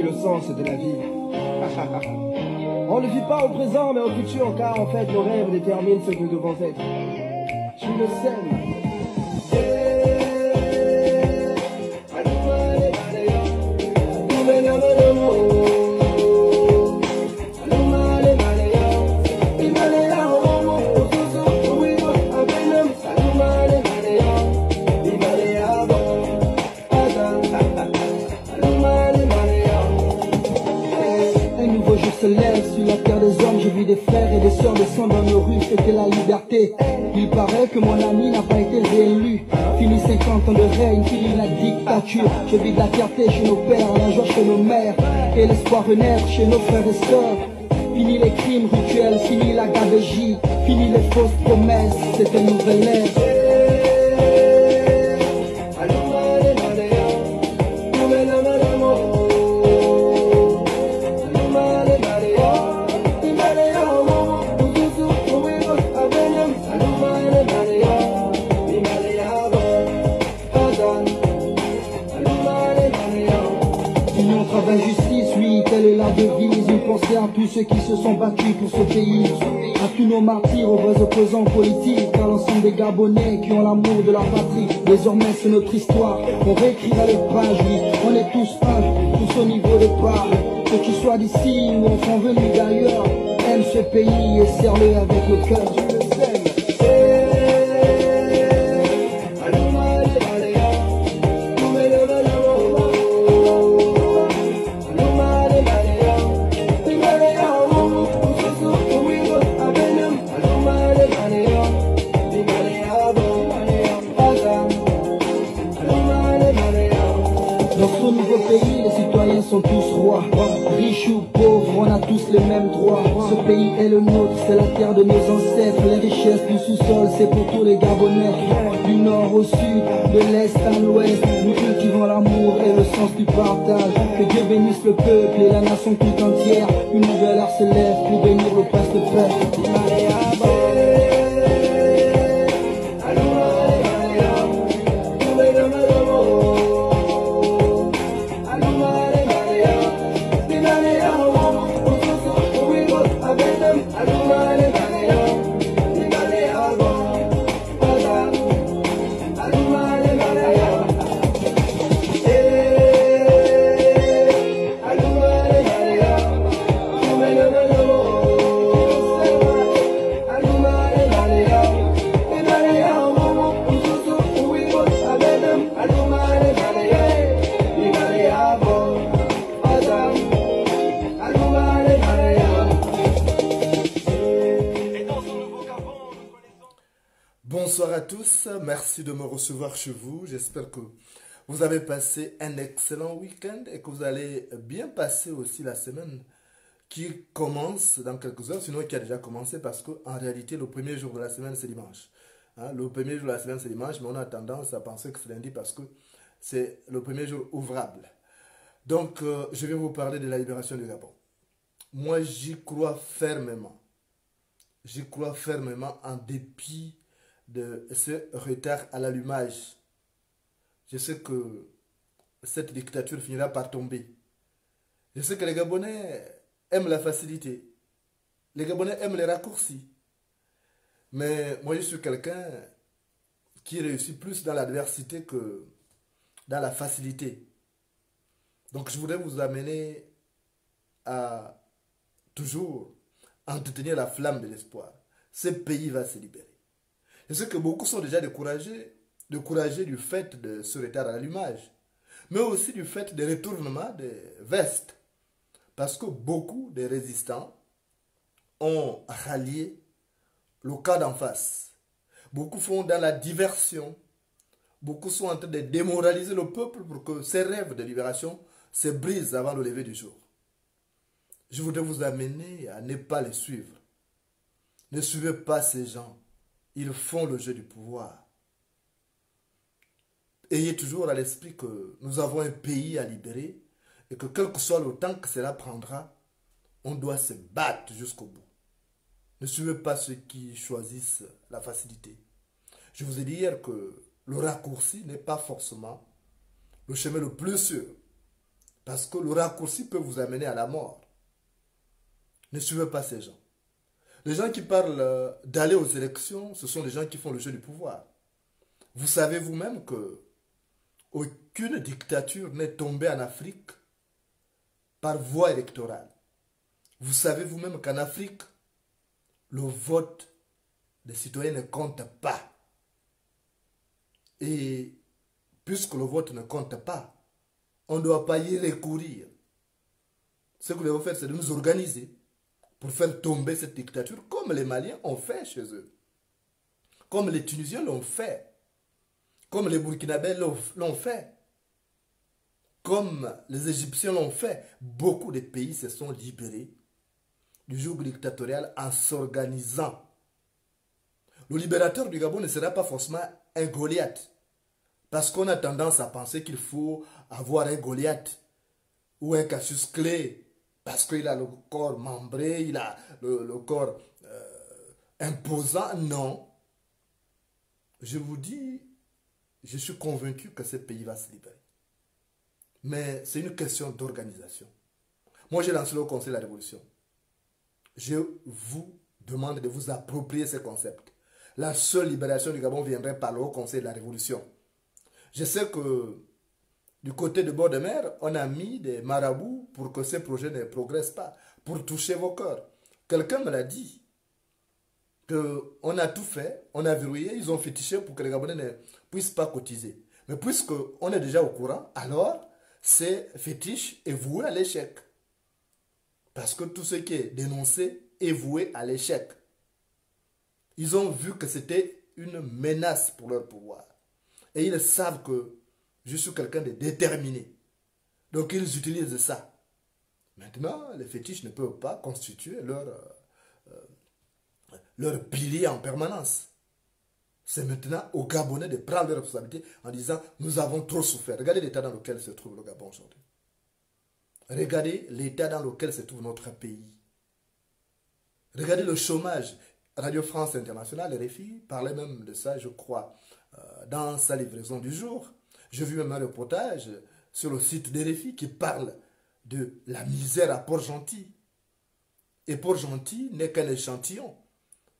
Le sens de la vie. On ne vit pas au présent mais au futur car en fait nos rêves déterminent ce que nous devons être. Tu le sais. Se lève sur la terre des hommes, j'ai vu des frères et des sœurs descendre dans nos rues, c'était la liberté. Il paraît que mon ami n'a pas été réélu. Fini 50 ans de règne, fini la dictature. Je vis de la fierté chez nos pères, la joie chez nos mères, et l'espoir renaître chez nos frères et sœurs. Fini les crimes rituels, fini la gabegie, fini les fausses promesses, c'est une nouvelle ère. Justice, oui, telle est la devise. Une pensée à tous ceux qui se sont battus pour ce pays, à tous nos martyrs, aux vrais opposants politiques, à l'ensemble des Gabonais qui ont l'amour de leur patrie. Désormais c'est notre histoire, on réécrira les pages, oui. On est tous un, tous au niveau de part. Que tu sois d'ici ou enfant venu d'ailleurs, aime ce pays et serre-le avec le cœur. Tu le sais. Dans ce nouveau pays, les citoyens sont tous rois. Riches ou pauvres, on a tous les mêmes droits. Ce pays est le nôtre, c'est la terre de nos ancêtres. Les richesses du sous-sol, c'est pour tous les Gabonais. Du nord au sud, de l'est à l'ouest, nous cultivons l'amour et le sens du partage. Que Dieu bénisse le peuple et la nation tout entière. Une nouvelle ère se lève pour bénir le prince de paix. Bonsoir à tous, merci de me recevoir chez vous. J'espère que vous avez passé un excellent week-end et que vous allez bien passer aussi la semaine qui commence dans quelques heures, sinon qui a déjà commencé parce qu'en réalité le premier jour de la semaine c'est dimanche. Hein, le premier jour de la semaine c'est dimanche, mais on a tendance à penser que c'est lundi parce que c'est le premier jour ouvrable. Donc je vais vous parler de la libération du Gabon. Moi j'y crois fermement. J'y crois fermement en dépit de ce retard à l'allumage. Je sais que cette dictature finira par tomber. Je sais que les Gabonais aiment la facilité. Les Gabonais aiment les raccourcis. Mais moi, je suis quelqu'un qui réussit plus dans l'adversité que dans la facilité. Donc, je voudrais vous amener à toujours entretenir la flamme de l'espoir. Ce pays va se libérer. Je sais que beaucoup sont déjà découragés du fait de ce retard à l'allumage, mais aussi du fait des retournements des vestes. Parce que beaucoup de résistants ont rallié le cas d'en face. Beaucoup font dans la diversion. Beaucoup sont en train de démoraliser le peuple pour que ses rêves de libération se brisent avant le lever du jour. Je voudrais vous amener à ne pas les suivre. Ne suivez pas ces gens. Ils font le jeu du pouvoir. Ayez toujours à l'esprit que nous avons un pays à libérer et que quel que soit le temps que cela prendra, on doit se battre jusqu'au bout. Ne suivez pas ceux qui choisissent la facilité. Je vous ai dit hier que le raccourci n'est pas forcément le chemin le plus sûr. Parce que le raccourci peut vous amener à la mort. Ne suivez pas ces gens. Les gens qui parlent d'aller aux élections, ce sont les gens qui font le jeu du pouvoir. Vous savez vous-même que aucune dictature n'est tombée en Afrique par voie électorale. Vous savez vous-même qu'en Afrique, le vote des citoyens ne compte pas. Et puisque le vote ne compte pas, on ne doit pas y recourir. Ce que nous devons faire, c'est de nous organiser pour faire tomber cette dictature, comme les Maliens ont fait chez eux, comme les Tunisiens l'ont fait, comme les Burkinabés l'ont fait, comme les Égyptiens l'ont fait. Beaucoup de pays se sont libérés du joug dictatorial en s'organisant. Le libérateur du Gabon ne sera pas forcément un Goliath, parce qu'on a tendance à penser qu'il faut avoir un Goliath ou un Cassius Clay, parce qu'il a le corps membré, il a le corps imposant. Non. Je vous dis, je suis convaincu que ce pays va se libérer. Mais c'est une question d'organisation. Moi, j'ai lancé le Conseil de la Révolution. Je vous demande de vous approprier ce concept. La seule libération du Gabon viendrait par le Haut Conseil de la Révolution. Je sais que du côté de bord de mer, on a mis des marabouts pour que ces projets ne progressent pas, pour toucher vos cœurs. Quelqu'un me l'a dit, qu'on a tout fait, on a verrouillé, ils ont fétiché pour que les Gabonais ne puissent pas cotiser. Mais puisqu'on est déjà au courant, alors ces fétiches est voué à l'échec. Parce que tout ce qui est dénoncé est voué à l'échec. Ils ont vu que c'était une menace pour leur pouvoir. Et ils savent que je suis quelqu'un de déterminé. Donc ils utilisent ça. Maintenant, les fétiches ne peuvent pas constituer leur pilier en permanence. C'est maintenant aux Gabonais de prendre leurs responsabilités en disant nous avons trop souffert. Regardez l'état dans lequel se trouve le Gabon aujourd'hui. Regardez l'état dans lequel se trouve notre pays. Regardez le chômage. Radio France Internationale, RFI, parlait même de ça, je crois, dans sa livraison du jour. J'ai vu même un reportage sur le site de RFI qui parle de la misère à Port-Gentil. Et Port-Gentil n'est qu'un échantillon.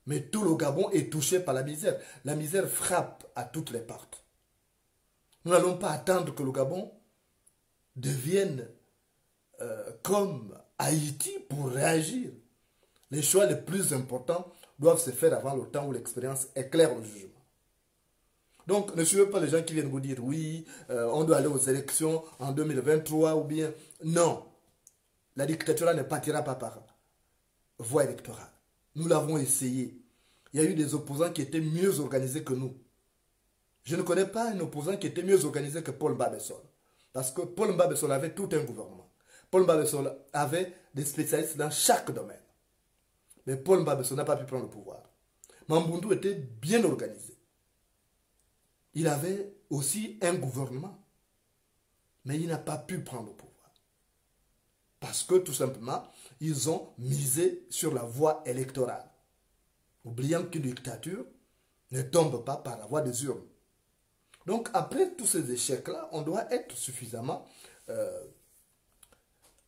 Mais tout le Gabon est touché par la misère. La misère frappe à toutes les portes. Nous n'allons pas attendre que le Gabon devienne comme Haïti pour réagir. Les choix les plus importants doivent se faire avant le temps où l'expérience éclaire le jugement. Donc, ne suivez pas les gens qui viennent vous dire oui, on doit aller aux élections en 2023 ou bien non. La dictature ne partira pas par voie électorale. Nous l'avons essayé. Il y a eu des opposants qui étaient mieux organisés que nous. Je ne connais pas un opposant qui était mieux organisé que Paul Mbabessol. Parce que Paul Mbabessol avait tout un gouvernement. Paul Mbabessol avait des spécialistes dans chaque domaine. Mais Paul Mbabessol n'a pas pu prendre le pouvoir. Mamboundou était bien organisé. Il avait aussi un gouvernement. Mais il n'a pas pu prendre le pouvoir. Parce que tout simplement, ils ont misé sur la voie électorale. Oubliant qu'une dictature ne tombe pas par la voie des urnes. Donc après tous ces échecs-là, on doit être suffisamment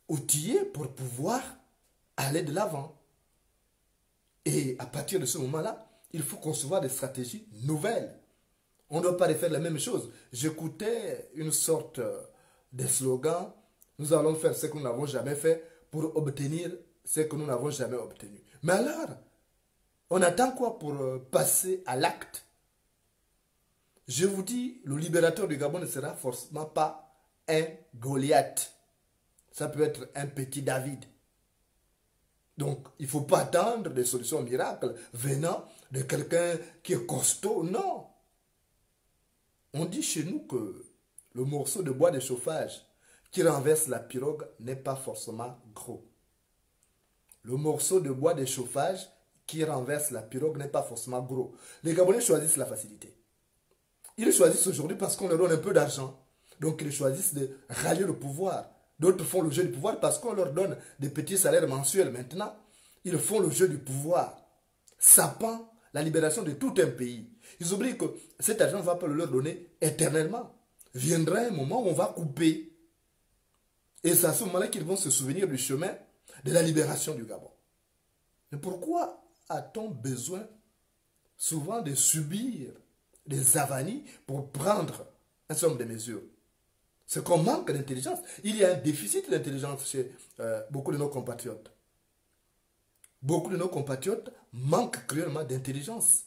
outillé pour pouvoir aller de l'avant. Et à partir de ce moment-là, il faut concevoir des stratégies nouvelles. On ne doit pas refaire la même chose. J'écoutais une sorte de slogan, nous allons faire ce que nous n'avons jamais fait pour obtenir ce que nous n'avons jamais obtenu. Mais alors, on attend quoi pour passer à l'acte? Je vous dis, le libérateur du Gabon ne sera forcément pas un Goliath. Ça peut être un petit David. Donc, il ne faut pas attendre des solutions miracles venant de quelqu'un qui est costaud. Non. On dit chez nous que le morceau de bois de chauffage qui renverse la pirogue n'est pas forcément gros. Le morceau de bois de chauffage qui renverse la pirogue n'est pas forcément gros. Les Gabonais choisissent la facilité. Ils choisissent aujourd'hui parce qu'on leur donne un peu d'argent. Donc ils choisissent de rallier le pouvoir. D'autres font le jeu du pouvoir parce qu'on leur donne des petits salaires mensuels. Maintenant, ils font le jeu du pouvoir, sapant la libération de tout un pays. Ils oublient que cet argent ne va pas leur donner éternellement. Viendra un moment où on va couper. Et c'est à ce moment-là qu'ils vont se souvenir du chemin de la libération du Gabon. Mais pourquoi a-t-on besoin souvent de subir des avanies pour prendre un certain nombre de mesures? C'est qu'on manque d'intelligence. Il y a un déficit d'intelligence chez beaucoup de nos compatriotes. Beaucoup de nos compatriotes manquent cruellement d'intelligence.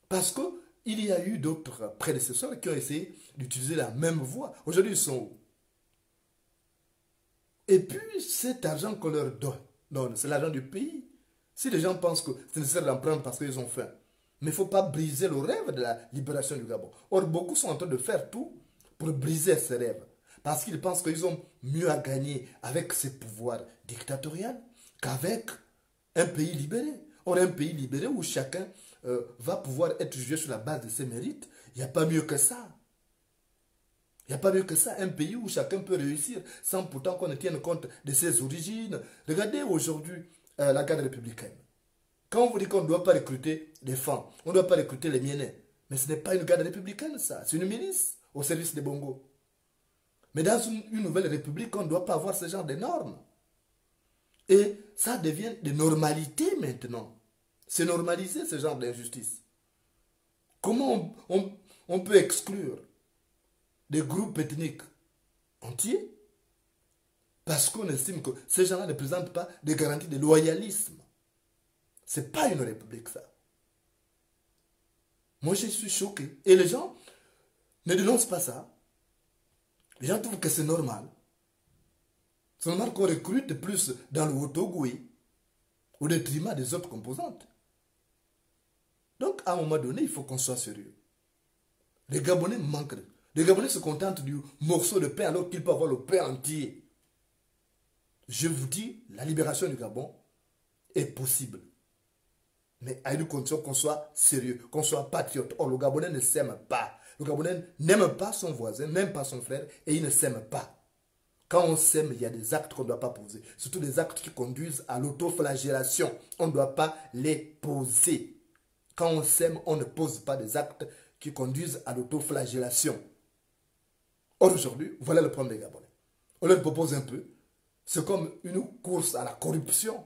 Parce qu'il y a eu d'autres prédécesseurs qui ont essayé d'utiliser la même voie. Aujourd'hui, ils sont où? Et puis, cet argent qu'on leur donne, c'est l'argent du pays. Si les gens pensent que c'est nécessaire d'en prendre parce qu'ils ont faim, mais il ne faut pas briser le rêve de la libération du Gabon. Or, beaucoup sont en train de faire tout pour briser ces rêves. Parce qu'ils pensent qu'ils ont mieux à gagner avec ces pouvoirs dictatoriaux qu'avec un pays libéré. Or, un pays libéré où chacun va pouvoir être jugé sur la base de ses mérites, il n'y a pas mieux que ça. Il n'y a pas mieux que ça, un pays où chacun peut réussir sans pourtant qu'on ne tienne compte de ses origines. Regardez aujourd'hui la garde républicaine. Quand on vous dit qu'on ne doit pas recruter des femmes, on ne doit pas recruter les mienais, mais ce n'est pas une garde républicaine, ça. C'est une milice au service des Bongo. Mais dans une nouvelle république, on ne doit pas avoir ce genre de normes. Et ça devient de normalité maintenant. C'est normaliser ce genre d'injustice. Comment on peut exclure des groupes ethniques entiers parce qu'on estime que ces gens-là ne présentent pas des garanties de loyalisme? Ce n'est pas une république, ça. Moi, je suis choqué. Et les gens ne dénoncent pas ça. Les gens trouvent que c'est normal. C'est normal qu'on recrute plus dans le Haut-Ogooué au détriment des autres composantes. Donc, à un moment donné, il faut qu'on soit sérieux. Les Gabonais manquent. Les Gabonais se contentent du morceau de pain alors qu'ils peuvent avoir le pain entier. Je vous dis, la libération du Gabon est possible. Mais à une condition qu'on soit sérieux, qu'on soit patriote. Or, le Gabonais ne s'aime pas. Le Gabonais n'aime pas son voisin, n'aime pas son frère et il ne s'aime pas. Quand on s'aime, il y a des actes qu'on ne doit pas poser. Surtout des actes qui conduisent à l'autoflagellation. On ne doit pas les poser. Quand on s'aime, on ne pose pas des actes qui conduisent à l'autoflagellation. Or, aujourd'hui, voilà le problème des Gabonais. On leur propose un peu. C'est comme une course à la corruption.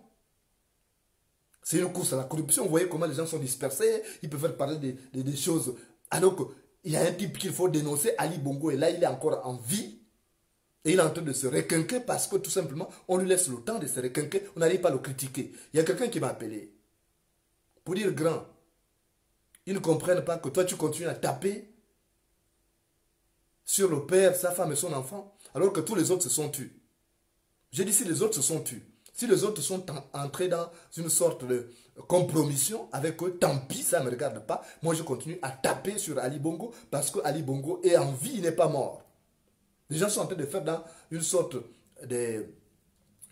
C'est une course à la corruption. Vous voyez comment les gens sont dispersés. Ils peuvent faire parler des choses. Alors qu'il y a un type qu'il faut dénoncer, Ali Bongo, et là, il est encore en vie. Et il est en train de se requinquer parce que tout simplement, on lui laisse le temps de se requinquer. On n'arrive pas à le critiquer. Il y a quelqu'un qui m'a appelé pour dire grand. Ils ne comprennent pas que toi, tu continues à taper sur le père, sa femme et son enfant, alors que tous les autres se sont tus. J'ai dit si les autres se sont tus. Si les autres sont entrés dans une sorte de compromission avec eux, tant pis, ça ne me regarde pas. Moi, je continue à taper sur Ali Bongo parce que Ali Bongo est en vie, il n'est pas mort. Les gens sont en train de faire dans une sorte de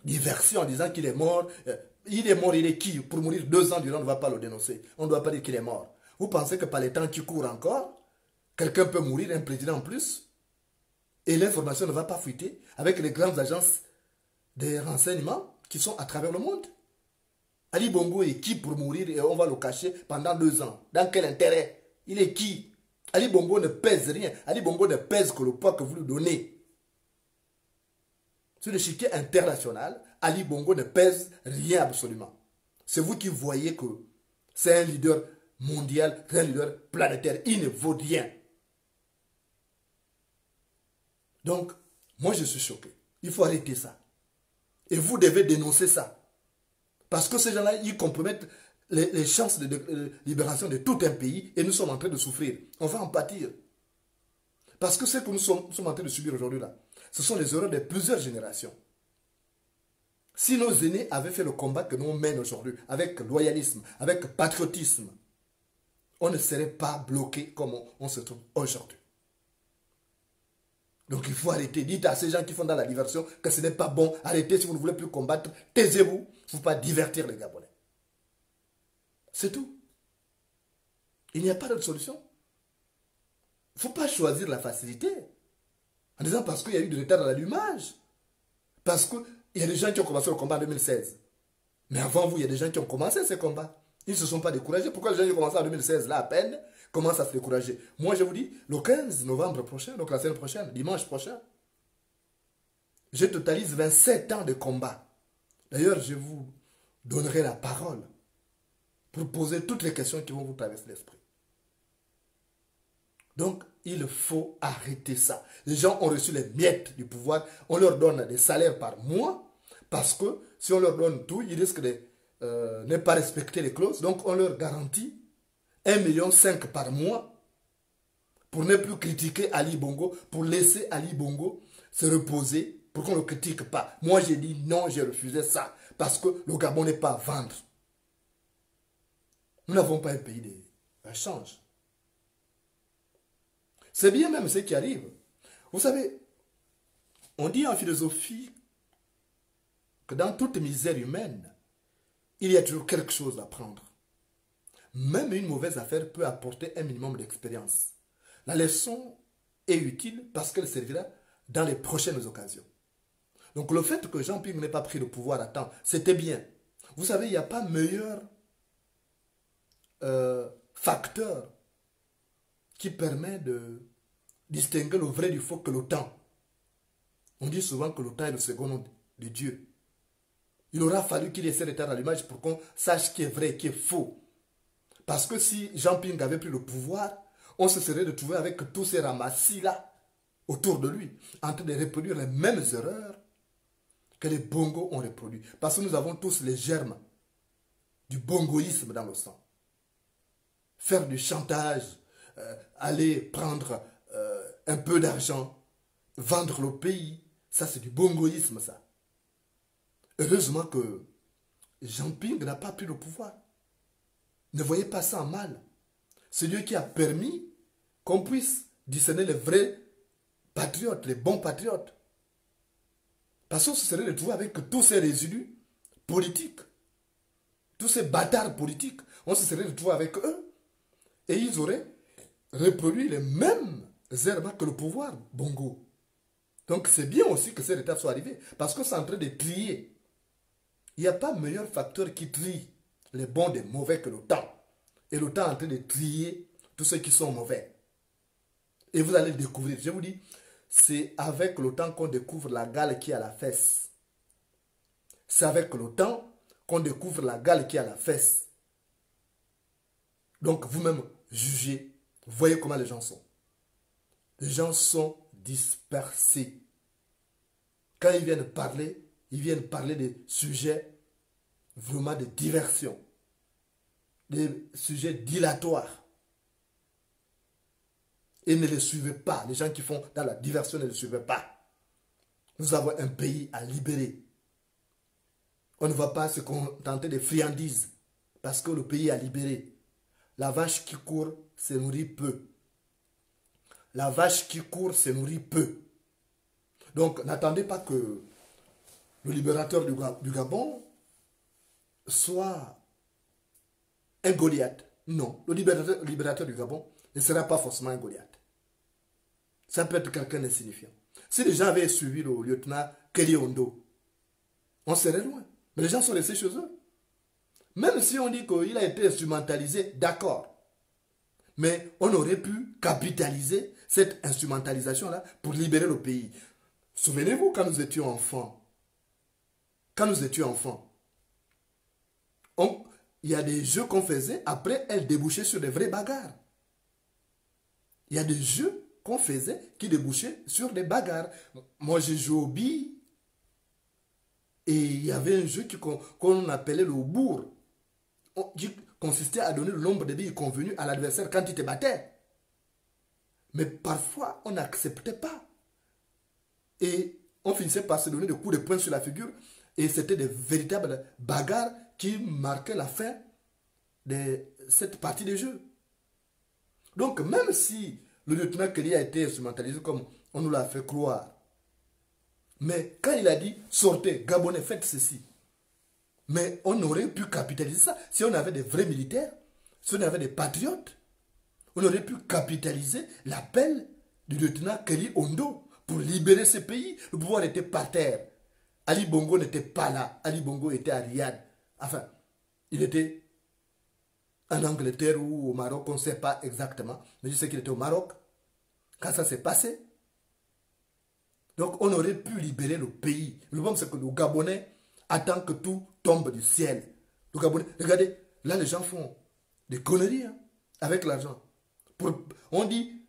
diversion en disant qu'il est mort. Il est mort, il est qui? Pour mourir 2 ans durant, on ne va pas le dénoncer. On ne doit pas dire qu'il est mort. Vous pensez que par les temps qui courent encore, quelqu'un peut mourir, un président en plus, et l'information ne va pas fuiter avec les grandes agences de renseignement qui sont à travers le monde? Ali Bongo est qui pour mourir et on va le cacher pendant 2 ans? Dans quel intérêt? Il est qui? Ali Bongo ne pèse rien. Ali Bongo ne pèse que le poids que vous lui donnez. Sur l'échiquier international, Ali Bongo ne pèse rien absolument. C'est vous qui voyez que c'est un leader mondial, un leader planétaire. Il ne vaut rien. Donc, moi je suis choqué. Il faut arrêter ça. Et vous devez dénoncer ça. Parce que ces gens-là, ils compromettent les chances de libération de tout un pays et nous sommes en train de souffrir. On va en pâtir. Parce que ce que nous sommes en train de subir aujourd'hui là, ce sont les erreurs de plusieurs générations. Si nos aînés avaient fait le combat que nous menons aujourd'hui, avec loyalisme, avec patriotisme, on ne serait pas bloqué comme on se trouve aujourd'hui. Donc il faut arrêter. Dites à ces gens qui font dans la diversion que ce n'est pas bon. Arrêtez si vous ne voulez plus combattre. Taisez-vous. Il ne faut pas divertir les Gabonais. C'est tout. Il n'y a pas d'autre solution. Il ne faut pas choisir la facilité. En disant parce qu'il y a eu du retard dans l'allumage. Parce qu'il y a des gens qui ont commencé le combat en 2016. Mais avant vous, il y a des gens qui ont commencé ces combats. Ils ne se sont pas découragés. Pourquoi les gens qui ont commencé en 2016, là à peine, commencent à se décourager? Moi, je vous dis, le 15 novembre prochain, donc la semaine prochaine, dimanche prochain, je totalise 27 ans de combat. D'ailleurs, je vous donnerai la parole pour poser toutes les questions qui vont vous traverser l'esprit. Donc, il faut arrêter ça. Les gens ont reçu les miettes du pouvoir. On leur donne des salaires par mois parce que si on leur donne tout, ils risquent de ne pas respecter les clauses. Donc, on leur garantit 1,5 million par mois pour ne plus critiquer Ali Bongo, pour laisser Ali Bongo se reposer, pour qu'on ne le critique pas. Moi, j'ai dit non, j'ai refusé ça parce que le Gabon n'est pas à vendre. Nous n'avons pas un pays d'échange. C'est bien même ce qui arrive. Vous savez, on dit en philosophie que dans toute misère humaine, il y a toujours quelque chose à prendre. Même une mauvaise affaire peut apporter un minimum d'expérience. La leçon est utile parce qu'elle servira dans les prochaines occasions. Donc le fait que Jean Ping n'ait pas pris le pouvoir à temps, c'était bien. Vous savez, il n'y a pas meilleur facteur qui permet de distinguer le vrai du faux que le temps. On dit souvent que le temps est le second nom de Dieu. Il aura fallu qu'il ait ce retard à l'image pour qu'on sache qui est vrai et qui est faux. Parce que si Jean Ping avait pris le pouvoir, on se serait retrouvé avec tous ces ramassis-là autour de lui, en train de reproduire les mêmes erreurs que les bongos ont reproduit. Parce que nous avons tous les germes du bongoïsme dans le sang. Faire du chantage, aller prendre un peu d'argent, vendre le pays, ça c'est du bongoïsme ça. Heureusement que Jean Ping n'a pas pris le pouvoir. Ne voyez pas ça en mal. C'est Dieu qui a permis qu'on puisse discerner les vrais patriotes, les bons patriotes. Parce qu'on se serait retrouvé avec tous ces résidus politiques, tous ces bâtards politiques, on se serait retrouvé avec eux. Et ils auraient reproduit les mêmes erreurs que le pouvoir Bongo. Donc c'est bien aussi que ces retards soient arrivés, parce que c'est en train de trier. Il n'y a pas meilleur facteur qui trie les bons des mauvais que le temps. Et le temps est en train de trier tous ceux qui sont mauvais. Et vous allez le découvrir. Je vous dis, c'est avec le temps qu'on découvre la gale qui est à la fesse. C'est avec le temps qu'on découvre la gale qui est à la fesse. Donc vous-même, jugez. Voyez comment les gens sont. Les gens sont dispersés. Quand ils viennent parler des sujets vraiment de diversion. Des sujets dilatoires. Et ne les suivez pas. Les gens qui font dans la diversion ne les suivez pas. Nous avons un pays à libérer. On ne va pas se contenter des friandises parce que le pays est à libérer. La vache qui court se nourrit peu. La vache qui court se nourrit peu. Donc n'attendez pas que le libérateur du Gabon soit un Goliath. Non, le libérateur du Gabon ne sera pas forcément un Goliath. Ça peut être quelqu'un d'insignifiant. Si les gens avaient suivi le lieutenant Kelly Ondo, on serait loin. Mais les gens sont restés chez eux. Même si on dit qu'il a été instrumentalisé, d'accord. Mais on aurait pu capitaliser cette instrumentalisation-là pour libérer le pays. Souvenez-vous quand nous étions enfants. Quand nous étions enfants, il y a des jeux qu'on faisait, après elles débouchaient sur des vraies bagarres. Il y a des jeux qu'on faisait qui débouchaient sur des bagarres. Moi j'ai joué au billes et il y avait un jeu qu'on appelait le bourre, qui consistait à donner le nombre de billes convenu à l'adversaire quand il te battait. Mais parfois on n'acceptait pas. Et on finissait par se donner des coups de poing sur la figure. Et c'était des véritables bagarres qui marquaient la fin de cette partie de jeu. Donc même si le lieutenant Kelly a été instrumentalisé comme on nous l'a fait croire, mais quand il a dit sortez, Gabonais, faites ceci, mais on aurait pu capitaliser ça si on avait des vrais militaires, si on avait des patriotes, on aurait pu capitaliser l'appel du lieutenant Kelly Ondo pour libérer ce pays. Le pouvoir était par terre. Ali Bongo n'était pas là. Ali Bongo était à Riyad. Enfin, il était en Angleterre ou au Maroc, on ne sait pas exactement. Mais je sais qu'il était au Maroc quand ça s'est passé. Donc on aurait pu libérer le pays. Le problème c'est que le Gabonais attend que tout tombe du ciel. Le Gabonais, regardez, là les gens font des conneries hein, avec l'argent. On dit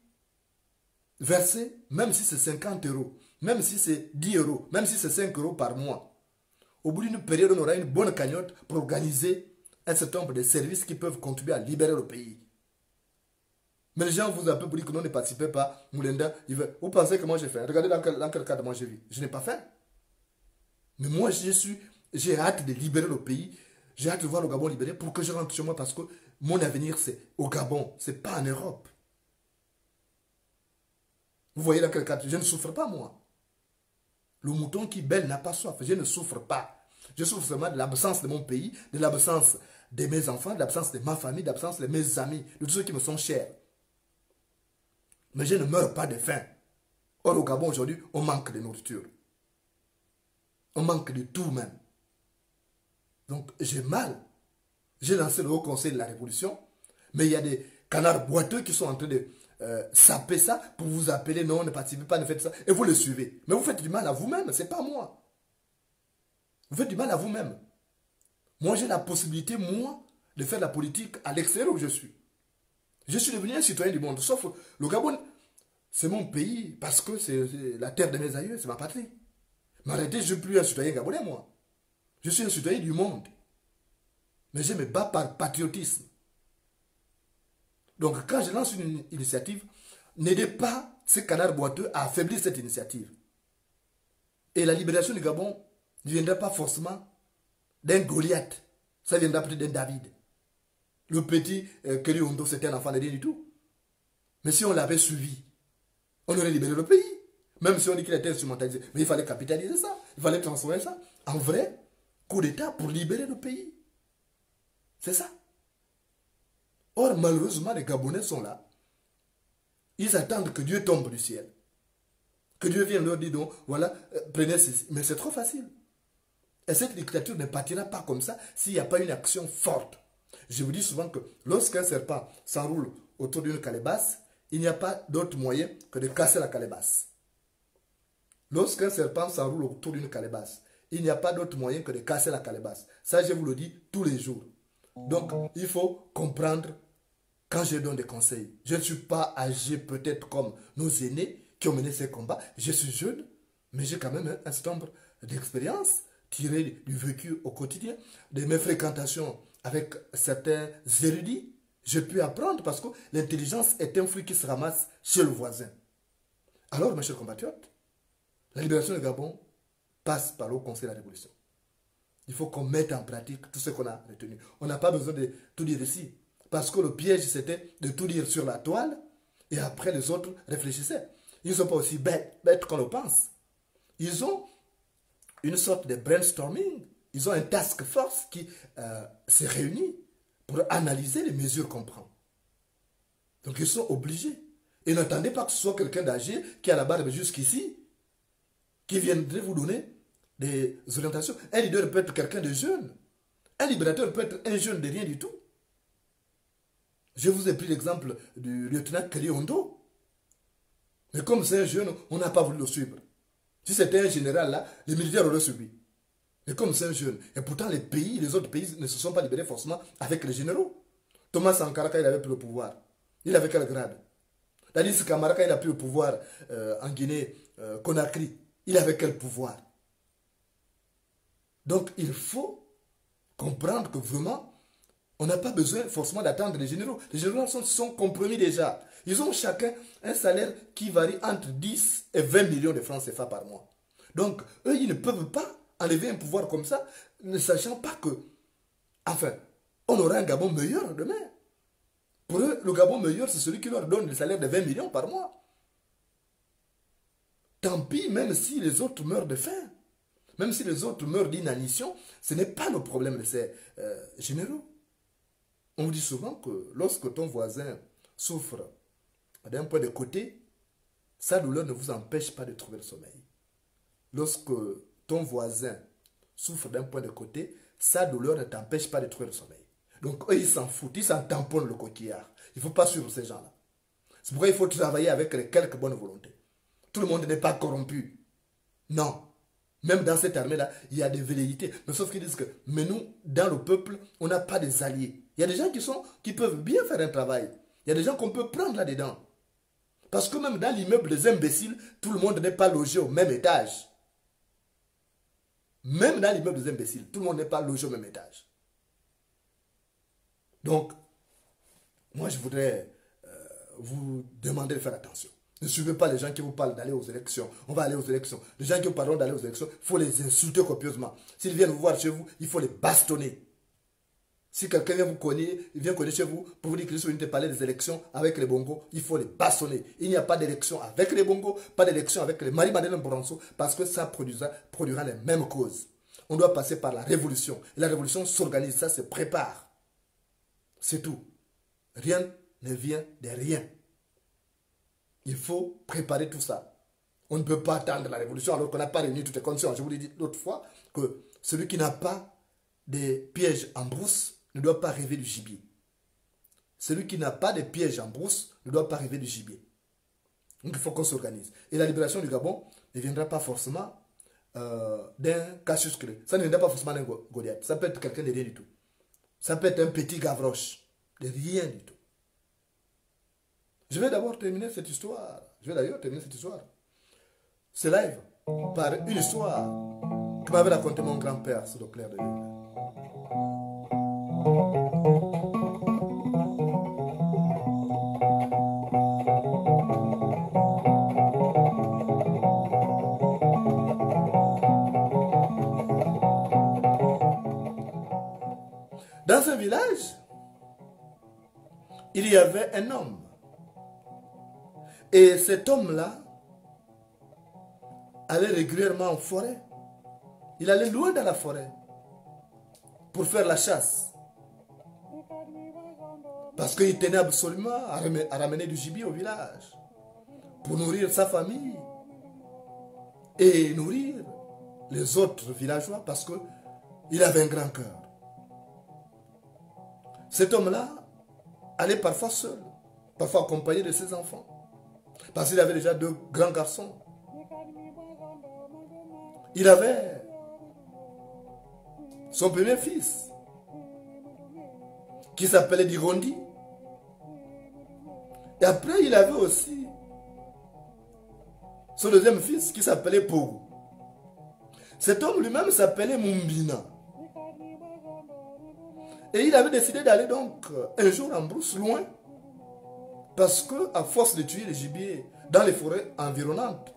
verser, même si c'est 50 euros, même si c'est 10 euros, même si c'est 5 euros par mois. Au bout d'une période, on aura une bonne cagnotte pour organiser un certain nombre de services qui peuvent contribuer à libérer le pays. Mais les gens vous appellent pour dire que non, ne participez pas. Moulenda, vous pensez que moi j'ai fait. Regardez dans quel cadre moi j'ai vu. Je n'ai pas fait. Mais moi j'ai hâte de libérer le pays. J'ai hâte de voir le Gabon libéré pour que je rentre chez moi parce que mon avenir c'est au Gabon. Ce n'est pas en Europe. Vous voyez dans quel cadre. Je ne souffre pas moi. Le mouton qui bêle n'a pas soif. Je ne souffre pas. Je souffre seulement de l'absence de mon pays, de l'absence de mes enfants, de l'absence de ma famille, de l'absence de mes amis, de tous ceux qui me sont chers. Mais je ne meurs pas de faim. Or, au Gabon, aujourd'hui, on manque de nourriture. On manque de tout même. Donc, j'ai mal. J'ai lancé le Haut Conseil de la Révolution, mais il y a des canards boiteux qui sont en train de saper ça pour vous appeler. Non, ne participez pas, ne faites ça. Et vous le suivez. Mais vous faites du mal à vous-même, ce n'est pas moi. Vous faites du mal à vous-même. Moi, j'ai la possibilité, moi, de faire la politique à l'extérieur où je suis. Je suis devenu un citoyen du monde. Sauf le Gabon, c'est mon pays parce que c'est la terre de mes aïeux, c'est ma patrie. Mais arrêtez, je ne suis plus un citoyen gabonais, moi. Je suis un citoyen du monde. Mais je me bats par patriotisme. Donc, quand je lance une initiative, n'aidez pas ces canards boiteux à affaiblir cette initiative. Et la libération du Gabon ne viendra pas forcément d'un Goliath. Ça viendra peut-être d'un David. Le petit Keri Hondo, c'était un enfant de rien du tout. Mais si on l'avait suivi, on aurait libéré le pays. Même si on dit qu'il était instrumentalisé. Mais il fallait capitaliser ça. Il fallait transformer ça en vrai coup d'État pour libérer le pays. C'est ça. Or, malheureusement, les Gabonais sont là. Ils attendent que Dieu tombe du ciel. Que Dieu vienne leur dire, donc, voilà, prenez ceci. Mais c'est trop facile. Et cette dictature ne partira pas comme ça s'il n'y a pas une action forte. Je vous dis souvent que lorsqu'un serpent s'enroule autour d'une calebasse, il n'y a pas d'autre moyen que de casser la calebasse. Lorsqu'un serpent s'enroule autour d'une calebasse, il n'y a pas d'autre moyen que de casser la calebasse. Ça, je vous le dis tous les jours. Donc, il faut comprendre quand je donne des conseils. Je ne suis pas âgé peut-être comme nos aînés qui ont mené ces combats. Je suis jeune, mais j'ai quand même un certain nombre d'expériences tirées du vécu au quotidien, de mes fréquentations avec certains érudits. J'ai pu apprendre parce que l'intelligence est un fruit qui se ramasse chez le voisin. Alors, mes chers compatriotes, la libération du Gabon passe par le Conseil de la Révolution. Il faut qu'on mette en pratique tout ce qu'on a retenu. On n'a pas besoin de tout dire ici. Parce que le piège, c'était de tout dire sur la toile et après les autres réfléchissaient. Ils ne sont pas aussi bêtes qu'on le pense. Ils ont une sorte de brainstorming. Ils ont un task force qui se réunit pour analyser les mesures qu'on prend. Donc ils sont obligés. Et n'attendez pas que ce soit quelqu'un d'âgé qui a la barbe jusqu'ici, qui viendrait vous donner des orientations. Un leader peut être quelqu'un de jeune. Un libérateur peut être un jeune de rien du tout. Je vous ai pris l'exemple du lieutenant Keri Hondo. Mais comme c'est un jeune, on n'a pas voulu le suivre. Si c'était un général là, les militaires auraient suivi. Mais comme c'est un jeune, et pourtant les autres pays ne se sont pas libérés forcément avec les généraux. Thomas Sankara, quand il avait pris le pouvoir, il avait quel grade? Dadis Camara, quand il a pris le pouvoir en Guinée, Conakry, il avait quel pouvoir? Donc il faut comprendre que vraiment, on n'a pas besoin forcément d'attendre les généraux. Les généraux sont compromis déjà. Ils ont chacun un salaire qui varie entre 10 et 20 millions de francs CFA par mois. Donc, eux, ils ne peuvent pas enlever un pouvoir comme ça, ne sachant pas que, enfin, on aura un Gabon meilleur demain. Pour eux, le Gabon meilleur, c'est celui qui leur donne le salaire de 20 millions par mois. Tant pis, même si les autres meurent de faim, même si les autres meurent d'inanition, ce n'est pas le problème de ces généraux. On vous dit souvent que lorsque ton voisin souffre d'un point de côté, sa douleur ne vous empêche pas de trouver le sommeil. Lorsque ton voisin souffre d'un point de côté, sa douleur ne t'empêche pas de trouver le sommeil. Donc eux, ils s'en foutent, ils s'en tamponnent le coquillard. Il ne faut pas suivre ces gens-là. C'est pourquoi il faut travailler avec quelques bonnes volontés. Tout le monde n'est pas corrompu. Non. Même dans cette armée-là, il y a des velléités. Mais sauf qu'ils disent que, mais nous, dans le peuple, on n'a pas des alliés. Il y a des gens qui peuvent bien faire un travail. Il y a des gens qu'on peut prendre là-dedans. Parce que même dans l'immeuble des imbéciles, tout le monde n'est pas logé au même étage. Même dans l'immeuble des imbéciles, tout le monde n'est pas logé au même étage. Donc, moi je voudrais vous demander de faire attention. Ne suivez pas les gens qui vous parlent d'aller aux élections. On va aller aux élections. Les gens qui vous parlent d'aller aux élections, il faut les insulter copieusement. S'ils viennent vous voir chez vous, il faut les bastonner. Si quelqu'un vient vous connaître, il vient connaître chez vous pour vous dire qu'il est venu parler des élections avec les bongos, il faut les bastonner. Il n'y a pas d'élection avec les bongos, pas d'élection avec les Marie-Madeleine Boranso, parce que ça produira les mêmes causes. On doit passer par la révolution. Et la révolution s'organise, ça se prépare. C'est tout. Rien ne vient de rien. Il faut préparer tout ça. On ne peut pas attendre la révolution alors qu'on n'a pas réuni toutes les conditions. Je vous l'ai dit l'autre fois que celui qui n'a pas des pièges en brousse ne doit pas rêver du gibier. Celui qui n'a pas de pièges en brousse ne doit pas rêver du gibier. Donc il faut qu'on s'organise. Et la libération du Gabon ne viendra pas forcément d'un casus clé. Ça ne viendra pas forcément d'un Goliath. Ça peut être quelqu'un de rien du tout. Ça peut être un petit Gavroche. De rien du tout. Je vais d'abord terminer cette histoire. Je vais d'ailleurs terminer cette histoire. Ce live par une histoire que m'avait raconté mon grand-père sur le clair de lune. Dans un village, il y avait un homme. Et cet homme-là allait régulièrement en forêt. Il allait loin dans la forêt pour faire la chasse. Parce qu'il tenait absolument à ramener du gibier au village pour nourrir sa famille et nourrir les autres villageois parce qu'il avait un grand cœur. Cet homme-là allait parfois seul, parfois accompagné de ses enfants. Parce qu'il avait déjà 2 grands garçons. Il avait son premier fils, qui s'appelait Dirondi. Et après, il avait aussi son deuxième fils, qui s'appelait Pogo. Cet homme lui-même s'appelait Mumbina. Et il avait décidé d'aller donc un jour en brousse, loin, parce qu'à force de tuer les gibiers dans les forêts environnantes,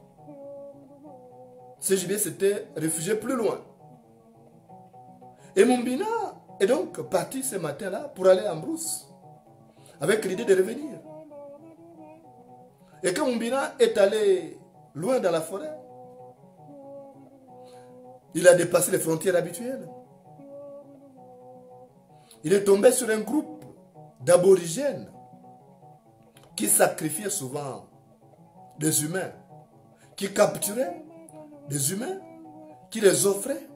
ces gibiers s'étaient réfugiés plus loin. Et Mumbina est donc parti ce matin-là pour aller en brousse, avec l'idée de revenir. Et quand Mumbina est allé loin dans la forêt, il a dépassé les frontières habituelles. Il est tombé sur un groupe d'aborigènes qui sacrifiaient souvent des humains, qui capturaient des humains, qui les offraient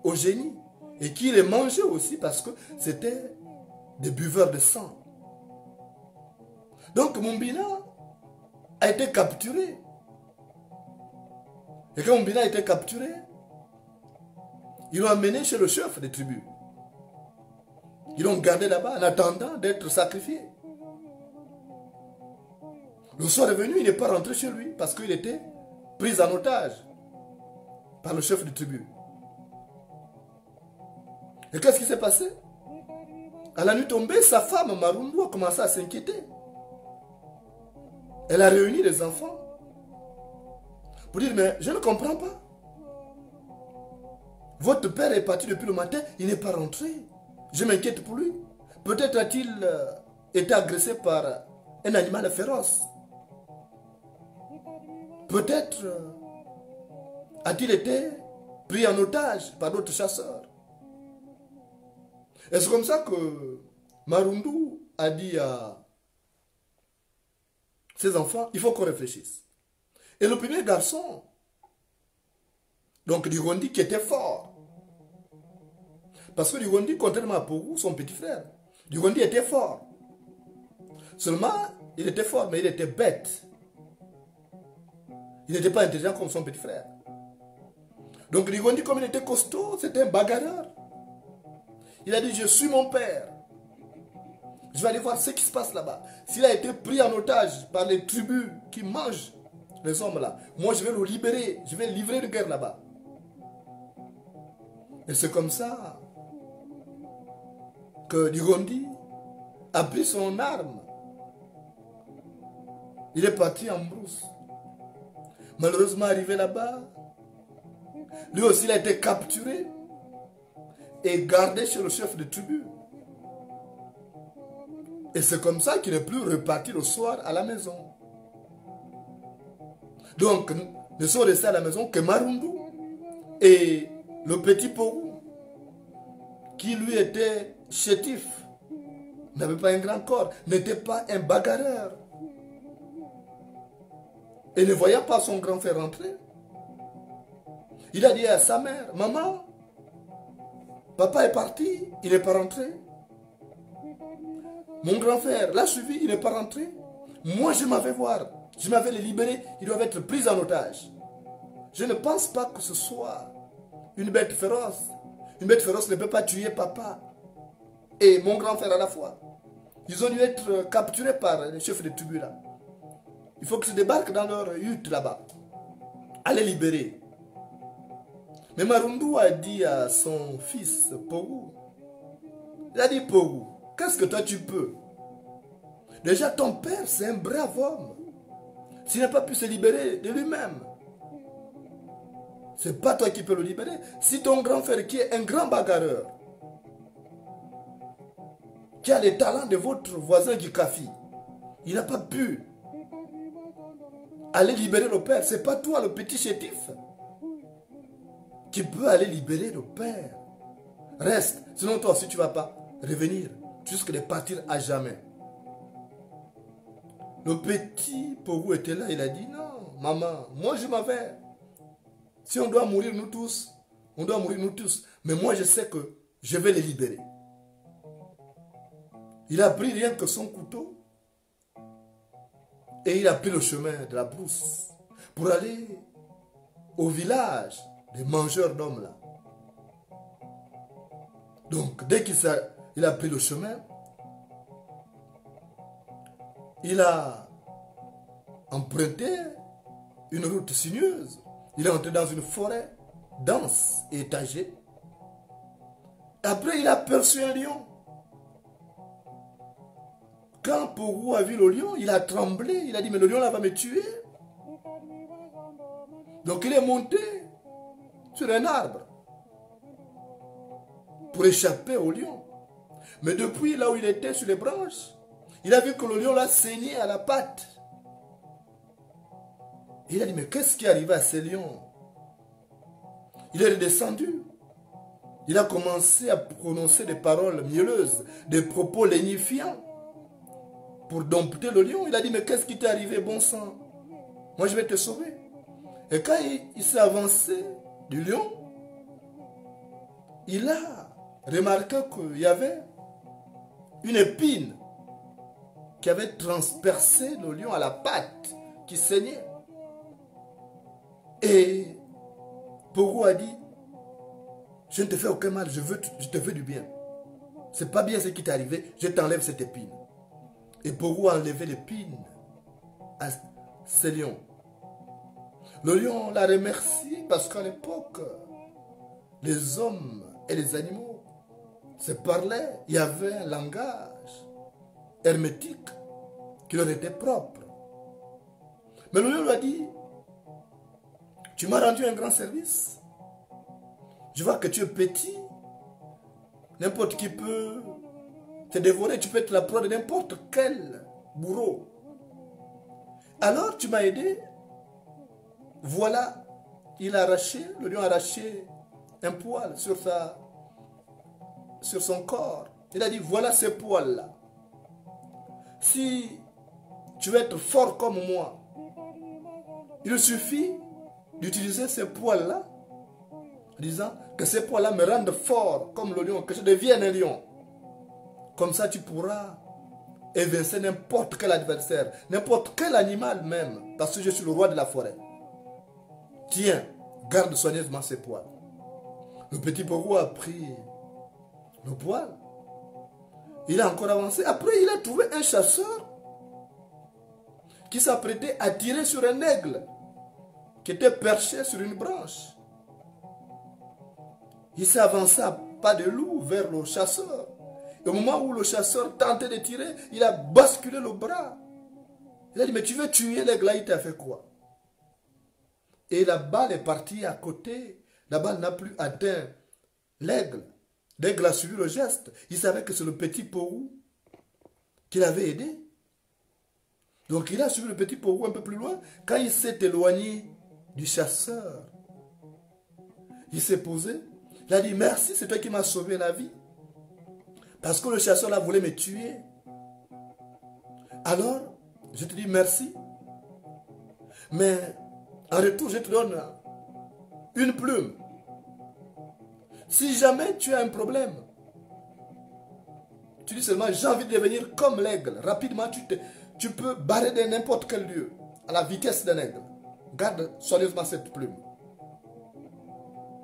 aux génies et qui les mangeaient aussi parce que c'était des buveurs de sang. Donc Mumbina a été capturé. Et quand Mumbina a été capturé, ils l'ont amené chez le chef des tribus. Ils l'ont gardé là-bas en attendant d'être sacrifié. Le soir est venu, il n'est pas rentré chez lui parce qu'il était pris en otage par le chef de tribu. Et qu'est-ce qui s'est passé? À la nuit tombée, sa femme Marundu a commencé à s'inquiéter. Elle a réuni les enfants pour dire, mais je ne comprends pas. Votre père est parti depuis le matin, il n'est pas rentré. Je m'inquiète pour lui. Peut-être a-t-il été agressé par un animal féroce. Peut-être a-t-il été pris en otage par d'autres chasseurs. Et c'est comme ça que Marundu a dit à ses enfants, il faut qu'on réfléchisse. Et le premier garçon, donc Dirondi, qui était fort, parce que Dirondi, contrairement à Pogo, son petit frère, Dirondi était fort. Seulement, il était fort, mais il était bête. Il n'était pas intelligent comme son petit frère. Donc Ligondi, comme il était costaud, c'était un bagarreur. Il a dit, je suis mon père. Je vais aller voir ce qui se passe là-bas. S'il a été pris en otage par les tribus qui mangent les hommes là, moi je vais le libérer. Je vais livrer une guerre là-bas. Et c'est comme ça que Ligondi a pris son arme. Il est parti en brousse. Malheureusement, arrivé là-bas, lui aussi il a été capturé et gardé chez le chef de tribu. Et c'est comme ça qu'il n'est plus reparti le soir à la maison. Donc, ne sont restés à la maison que Marundu et le petit Porou, qui lui était chétif, n'avait pas un grand corps, n'était pas un bagarreur. Et ne voyant pas son grand frère rentrer, il a dit à sa mère, maman, papa est parti, il n'est pas rentré. Mon grand frère l'a suivi, il n'est pas rentré. Moi, je m'avais voir, je m'avais les libérés, ils doivent être pris en otage. Je ne pense pas que ce soit une bête féroce. Une bête féroce ne peut pas tuer papa et mon grand frère à la fois. Ils ont dû être capturés par les chefs de tribu là. Il faut qu'ils se débarquent dans leur hutte là-bas. Allez libérer. Mais Marundu a dit à son fils Porou, il a dit, Porou, qu'est-ce que toi tu peux? Déjà ton père c'est un brave homme. S'il n'a pas pu se libérer de lui-même, c'est pas toi qui peux le libérer. Si ton grand frère qui est un grand bagarreur, qui a les talents de votre voisin Gikafi, il n'a pas pu aller libérer le père, c'est pas toi le petit chétif qui peut aller libérer le père. Reste, sinon toi aussi tu ne vas pas revenir jusqu'à de partir à jamais. Le petit Porou était là, il a dit non, maman, moi je m'en vais. Si on doit mourir nous tous, on doit mourir nous tous. Mais moi je sais que je vais les libérer. Il a pris rien que son couteau et il a pris le chemin de la brousse pour aller au village des mangeurs d'hommes là. Donc dès qu'il a pris le chemin, il a emprunté une route sinueuse. Il est entré dans une forêt dense et étagée. Après, il a aperçu un lion. Quand Porou a vu le lion, il a tremblé. Il a dit, mais le lion là va me tuer. Donc il est monté sur un arbre pour échapper au lion. Mais depuis là où il était sur les branches, il a vu que le lion là saignait à la patte. Il a dit, mais qu'est-ce qui est arrivé à ce lion? Il est redescendu. Il a commencé à prononcer des paroles mielleuses, des propos lénifiants pour dompter le lion. Il a dit, mais qu'est-ce qui t'est arrivé, bon sang? Moi, je vais te sauver. Et quand il s'est avancé du lion, il a remarqué qu'il y avait une épine qui avait transpercé le lion à la patte, qui saignait. Et Porou a dit, je ne te fais aucun mal, je te fais du bien. C'est pas bien ce qui t'est arrivé, je t'enlève cette épine. Et Porou a enlevé l'épine à ce lion. Le lion l'a remercié parce qu'à l'époque, les hommes et les animaux se parlaient. Il y avait un langage hermétique qui leur était propre. Mais le lion lui a dit, tu m'as rendu un grand service. Je vois que tu es petit. N'importe qui peut te dévorer. Tu peux être la proie de n'importe quel bourreau. Alors tu m'as aidé. Voilà. Il a arraché, le lion a arraché un poil sur son corps. Il a dit, voilà ce poil-là. Si tu veux être fort comme moi, il suffit d'utiliser ces poils-là, en disant que ces poils-là me rendent fort comme le lion, que je devienne un lion. Comme ça, tu pourras évincer n'importe quel adversaire, n'importe quel animal même, parce que je suis le roi de la forêt. Tiens, garde soigneusement ses poils. Le petit Porou a pris le poil. Il a encore avancé. Après, il a trouvé un chasseur qui s'apprêtait à tirer sur un aigle qui était perché sur une branche. Il s'est avancé à pas de loup vers le chasseur. Et au moment où le chasseur tentait de tirer, il a basculé le bras. Il a dit, mais tu veux tuer l'aigle là, il t'a fait quoi? Et la balle est partie à côté. La balle n'a plus atteint l'aigle. L'aigle a suivi le geste. Il savait que c'est le petit Porou qui l'avait aidé. Donc il a suivi le petit Porou un peu plus loin. Quand il s'est éloigné du chasseur, il s'est posé. Il a dit, merci, c'est toi qui m'as sauvé la vie. Parce que le chasseur là voulait me tuer. Alors, je te dis merci. Mais en retour, je te donne une plume. Si jamais tu as un problème, tu dis seulement, j'ai envie de devenir comme l'aigle. Rapidement, tu peux barrer de n'importe quel lieu, à la vitesse d'un aigle. Garde soigneusement cette plume.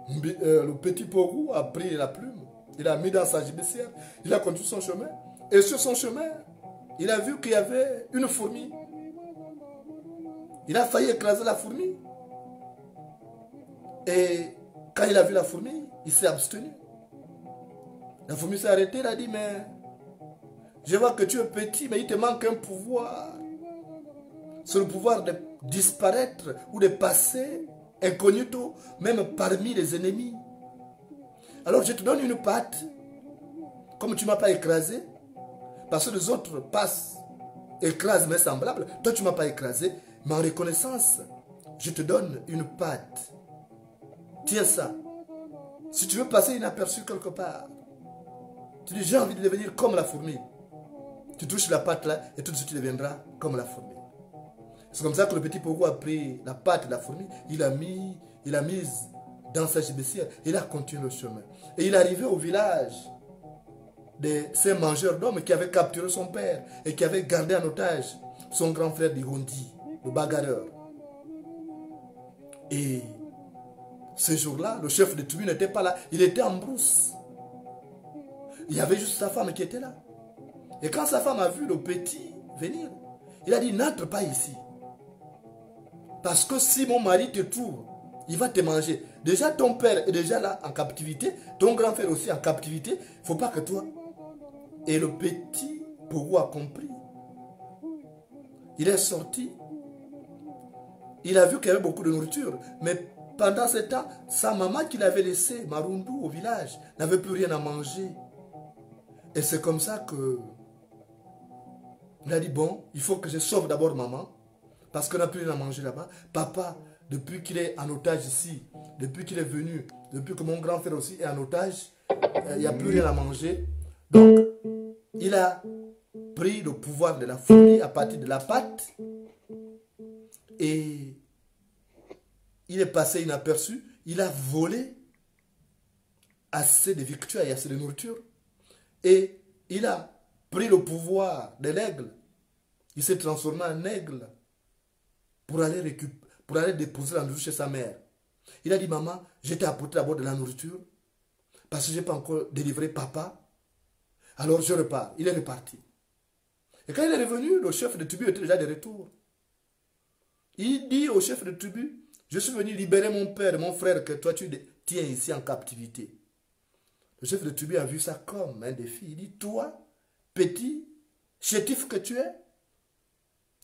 Le petit Porou a pris la plume. Il a mis dans sa gibecière. Il a continué son chemin. Et sur son chemin, il a vu qu'il y avait une fourmi. Il a failli écraser la fourmi. Et quand il a vu la fourmi, il s'est abstenu. La fourmi s'est arrêtée. Il a dit, mais je vois que tu es petit, mais il te manque un pouvoir. C'est le pouvoir de disparaître ou de passer incognito, même parmi les ennemis. Alors je te donne une patte, comme tu ne m'as pas écrasé, parce que les autres passent, écrasent mes semblables. Toi tu ne m'as pas écrasé, mais en reconnaissance, je te donne une patte. Tiens ça. Si tu veux passer inaperçu quelque part, tu dis j'ai envie de devenir comme la fourmi. Tu touches la patte là et tout de suite tu deviendras comme la fourmi. C'est comme ça que le petit Porou a pris la patte de la fourmi, il a mise dans sa gibecière, il a continué le chemin. Et il est arrivé au village de ces mangeurs d'hommes qui avaient capturé son père et qui avaient gardé en otage son grand frère d'Irondi, le bagarreur. Et ce jour-là, le chef de tribu n'était pas là, il était en brousse. Il y avait juste sa femme qui était là. Et quand sa femme a vu le petit venir, il a dit, n'entre pas ici. Parce que si mon mari te trouve, il va te manger. Déjà ton père est déjà là en captivité, ton grand frère aussi en captivité. Il ne faut pas que toi... Et le petit Porou a compris. Il est sorti. Il a vu qu'il y avait beaucoup de nourriture. Mais pendant ce temps, sa maman qui l'avait laissé, Marundu, au village, n'avait plus rien à manger. Et c'est comme ça que... Il a dit, bon, il faut que je sauve d'abord maman. Parce qu'on n'a plus rien à manger là-bas. Papa, depuis qu'il est en otage ici, depuis qu'il est venu, depuis que mon grand frère aussi est en otage, il n'y a plus rien à manger. Donc, il a pris le pouvoir de la fourmi à partir de la patte et il est passé inaperçu. Il a volé assez de victuailles et assez de nourriture et il a pris le pouvoir de l'aigle. Il s'est transformé en aigle pour aller déposer la nourriture chez sa mère. Il a dit, maman, je t'ai apporté d'abord de la nourriture parce que je n'ai pas encore délivré papa. Alors je repars. Il est reparti. Et quand il est revenu, le chef de tribu était déjà de retour. Il dit au chef de tribu, je suis venu libérer mon père et mon frère que toi tu tiens ici en captivité. Le chef de tribu a vu ça comme un défi. Il dit, toi, petit, chétif que tu es,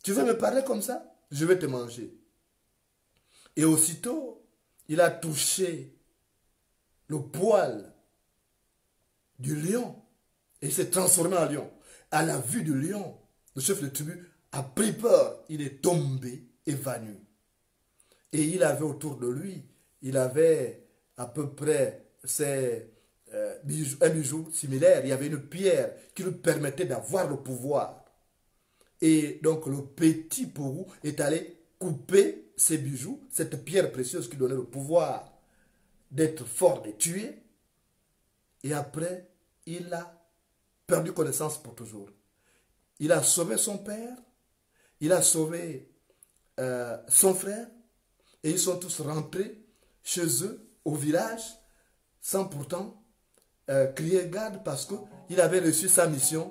tu veux me parler comme ça? Je vais te manger. Et aussitôt, il a touché le poil du lion. Et il s'est transformé en lion. À la vue du lion, le chef de tribu a pris peur. Il est tombé, évanoui. Et il avait autour de lui, il avait à peu près un bijou similaire. Il y avait une pierre qui lui permettait d'avoir le pouvoir. Et donc le petit Porou est allé couper ses bijoux, cette pierre précieuse qui donnait le pouvoir d'être fort, de tuer. Et après, il a perdu connaissance pour toujours. Il a sauvé son père, il a sauvé son frère, et ils sont tous rentrés chez eux, au village, sans pourtant crier garde parce qu'il avait reçu sa mission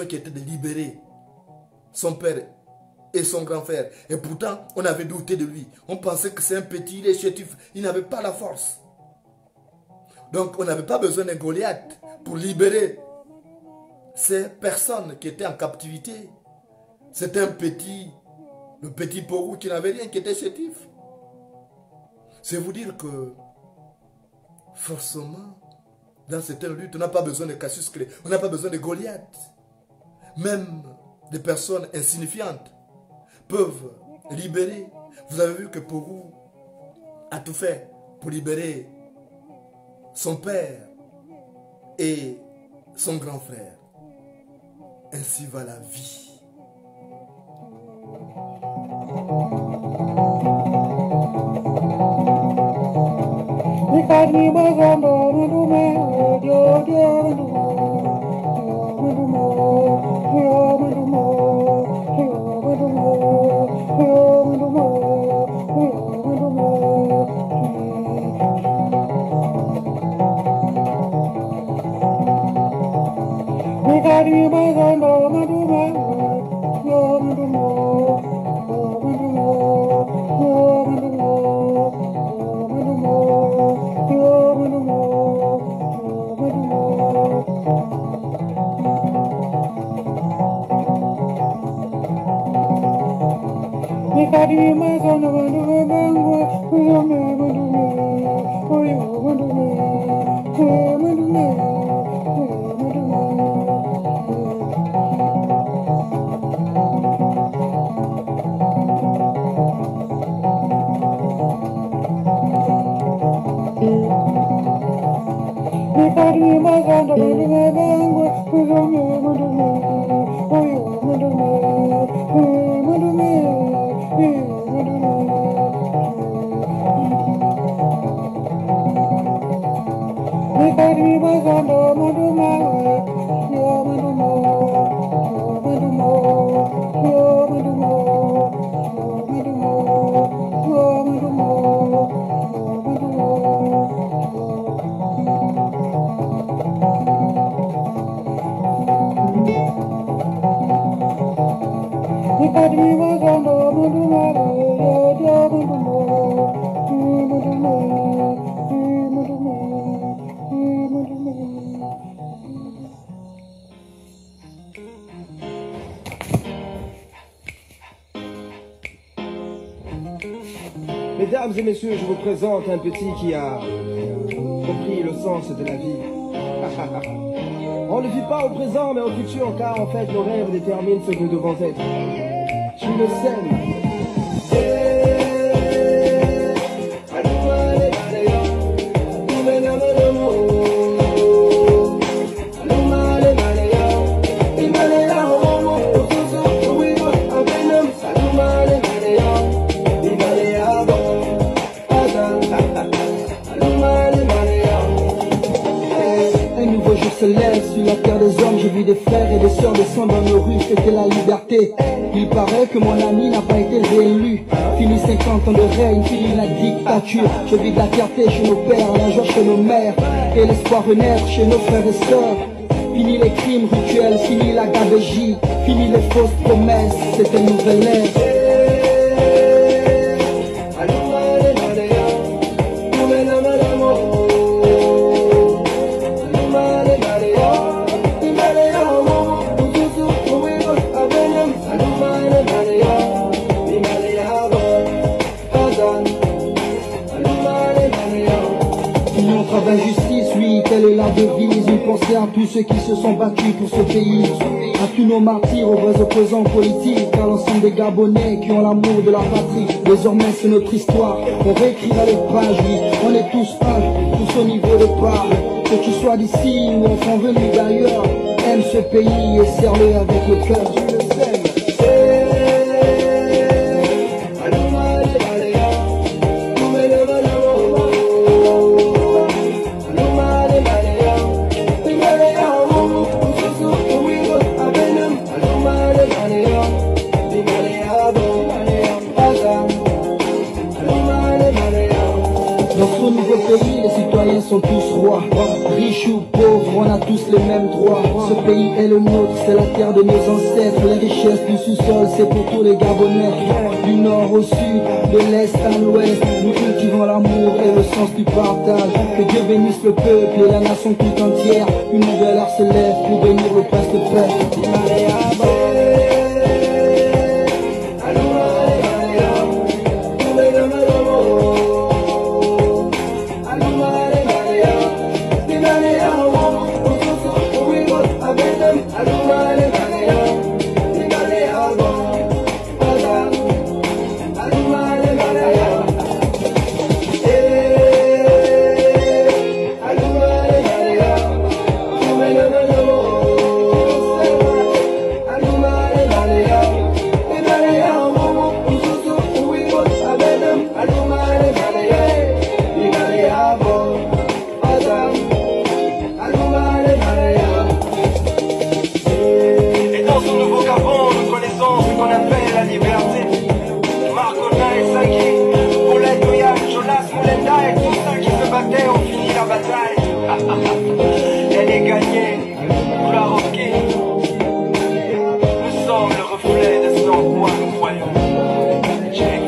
qui était de libérer son père et son grand frère. Et pourtant, on avait douté de lui. On pensait que c'est un petit, il est chétif, il n'avait pas la force. Donc, on n'avait pas besoin d'un Goliath pour libérer ces personnes qui étaient en captivité. C'était le petit Porou qui n'avait rien, qui était chétif. C'est vous dire que, forcément, dans certaines luttes, on n'a pas besoin de Cassius Clay, on n'a pas besoin de Goliath. Même des personnes insignifiantes peuvent libérer. Vous avez vu que Porou a tout fait pour libérer son père et son grand frère. Ainsi va la vie. Mesdames et messieurs, je vous présente un petit qui a compris le sens de la vie. On ne vit pas au présent, mais au futur, car en fait, nos rêves déterminent ce que nous devons être. Tu le sais. Se lève sur la terre des hommes, j'ai vu des frères et des sœurs descendre dans nos rues, c'était la liberté. Il paraît que mon ami n'a pas été réélu. Fini 50 ans de règne, fini la dictature. Je vis de la fierté chez nos pères, la joie chez nos mères, et l'espoir renaître chez nos frères et sœurs. Fini les crimes rituels, fini la gabegie, fini les fausses promesses, c'est une nouvelle ère. D'injustice, oui, telle est la devise. Une pensée à tous ceux qui se sont battus pour ce pays, à tous nos martyrs, aux vrais opposants politiques, à l'ensemble des Gabonais qui ont l'amour de la patrie. Désormais c'est notre histoire, on réécrira les pages, oui. On est tous un, tous au niveau de part. Que tu sois d'ici ou enfin venu d'ailleurs, aime ce pays et serre-le avec le cœur. Tu le sais. droits. Riches ou pauvres, on a tous les mêmes droits. Ce pays est le nôtre, c'est la terre de nos ancêtres. Les richesses du sous-sol, c'est pour tous les Gabonais. Du nord au sud, de l'est à l'ouest, nous cultivons l'amour et le sens du partage. Que Dieu bénisse le peuple et la nation tout entière. Une nouvelle ère se lève pour bénir le prince de frère. Elle est gagnée, nous la roquée. Nous sommes le reflet de ce en quoi nous croyons. Check.